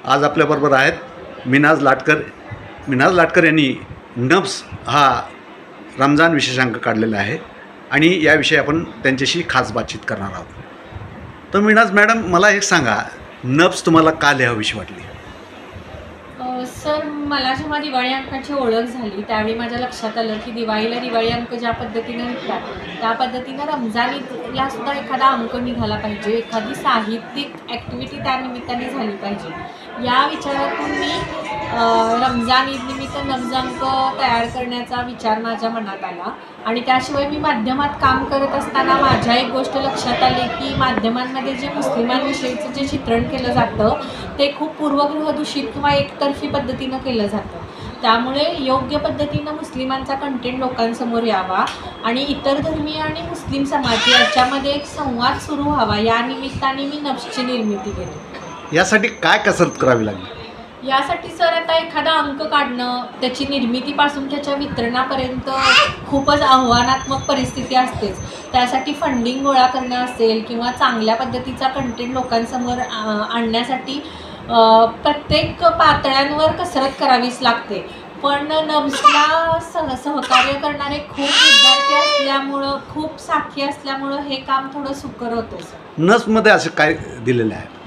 आज आपल्याबरोबर आहेत मिनाज लाटकर. मिनाज लाटकर यांनी नफ्स हा रमजान विशेषांक काढलेला आहे आणि याविषयी आपण त्यांच्याशी खास बातचीत करणार आहोत. तर मिनाज मॅडम, मला एक सांगा, नफ्स तुम्हाला का लिहावीशी वाटली? सर, मला जेव्हा दिवाळी अंकाची ओळख झाली त्यावेळी माझ्या लक्षात आलं की दिवाळीला दिवाळी अंक ज्या पद्धतीनं निघतात त्या पद्धतीनं रमजान ईदला सुद्धा एखादा अंक निघाला पाहिजे, एखादी साहित्यिक ॲक्टिव्हिटी त्या निमित्ताने झाली पाहिजे. या विचारातून मी रमजान ईदनिमित्त नफ्स अंक तयार करण्याचा विचार माझ्या मनात आला. आणि त्याशिवाय मी माध्यमात काम करत असताना माझ्या एक गोष्ट लक्षात आली की माध्यमांमध्ये जे मुस्लिमांविषयीचं जे चित्रण केलं जातं ते खूप पूर्वग्रहदूषित किंवा एकतर्फी पद्धतीनं केलं जातं. त्यामुळे योग्य पद्धतीनं मुस्लिमांचा कंटेंट लोकांसमोर यावा आणि इतर धर्मीय आणि मुस्लिम समाज याच्यामध्ये एक संवाद सुरू व्हावा, या निमित्ताने मी नफ्सची निर्मिती केली. यासाठी काय कसरत करावी लागली? यासाठी सर, आता एखादा अंक काढणं, त्याची निर्मितीपासून त्याच्या वितरणापर्यंत खूपच आव्हानात्मक परिस्थिती असतेच. त्यासाठी फंडिंग गोळा करणं असेल किंवा चांगल्या पद्धतीचा कंटेंट लोकांसमोर आणण्यासाठी प्रत्येक पातळ्यांवर कसरत करावीच लागते. पण नफ्सला सहकार्य करणारे खूप विद्यार्थी असल्यामुळं, खूप साथी असल्यामुळं हे काम थोडं सुकर होतं. सर, नफ्समध्ये असं काय दिलेलं आहे?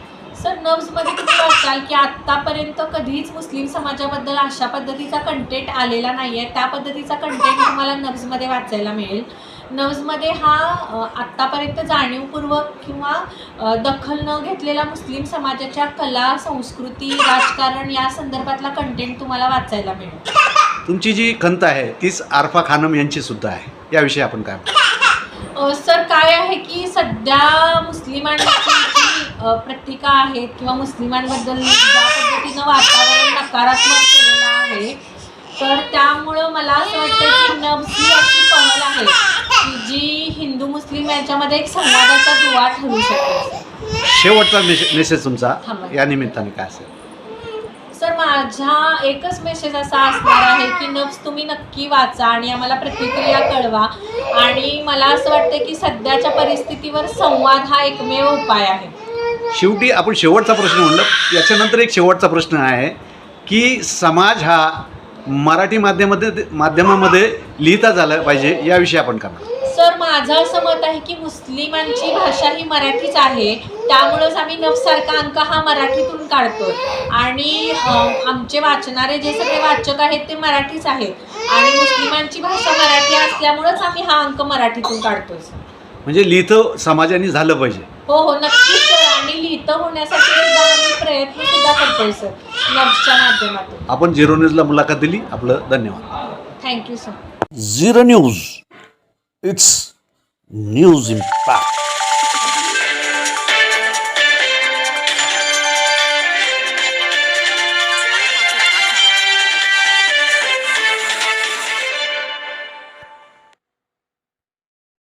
सर, नफ्समध्ये तुम्ही वाचाल की आत्तापर्यंत कधीच मुस्लिम समाजाबद्दल अशा पद्धतीचा कंटेंट आलेला नाही आहे. त्या पद्धतीचा कंटेंट तुम्हाला नफ्समध्ये वाचायला मिळेल. नफ्समध्ये हा आत्तापर्यंत जाणीवपूर्वक किंवा दखल न घेतलेला मुस्लिम समाजाच्या कला, संस्कृती, राजकारण या संदर्भातला कंटेंट तुम्हाला वाचायला मिळेल. तुमची जी खंत आहे तीच आरफा खानम यांची सुद्धा आहे, याविषयी आपण काय? सर, काय आहे की सध्या मुस्लिमांची प्रतिका आहेत किंवा मुस्लिमांबद्दल ज्या पद्धतीनं वातावरण नकारात्मक केलेलं आहे, तर त्यामुळं मला असं वाटतं की नफ्स ही अशी पहल आहे की जी हिंदू मुस्लिम यांच्यामध्ये एक संवादाचा दुवा ठरू शकते. शेवटचा मेसेज तुमचा या निमित्ताने काय असेल? सर, माझा एकच मेसेज असा असणार आहे की नफ्स तुम्ही नक्की वाचा आणि आम्हाला प्रतिक्रिया कळवा. आणि मला असं वाटतं की सध्याच्या परिस्थितीवर संवाद हा एकमेव उपाय आहे. शेवटी आपण शेवटचा प्रश्न म्हणलं, याच्यानंतर एक शेवटचा प्रश्न आहे की समाज हा मराठी माध्यमामध्ये लिहिता झाला पाहिजे, याविषयी आपण करणार. सर, माझं असं मत आहे की मुस्लिमांची भाषा ही मराठीच आहे, त्यामुळंच आम्ही नफ्ससारखा अंक हा मराठीतून काढतो आणि आमचे वाचणारे जे सगळे वाचक आहेत ते मराठीच आहेत आणि मुस्लिमांची भाषा मराठी असल्यामुळंच आम्ही हा अंक मराठीतून काढतोय. म्हणजे लिहितं समाजाने झालं पाहिजे. हो हो, नक्कीच सर. आणि लिहितं होण्यासाठी आम्ही प्रयत्न सुद्धा करतोय सर, नफ्सच्या माध्यमातून. आपण झिरो न्यूजला मुलाखत दिली, आपलं धन्यवाद. Thank you sir. Zero news, it's news impact.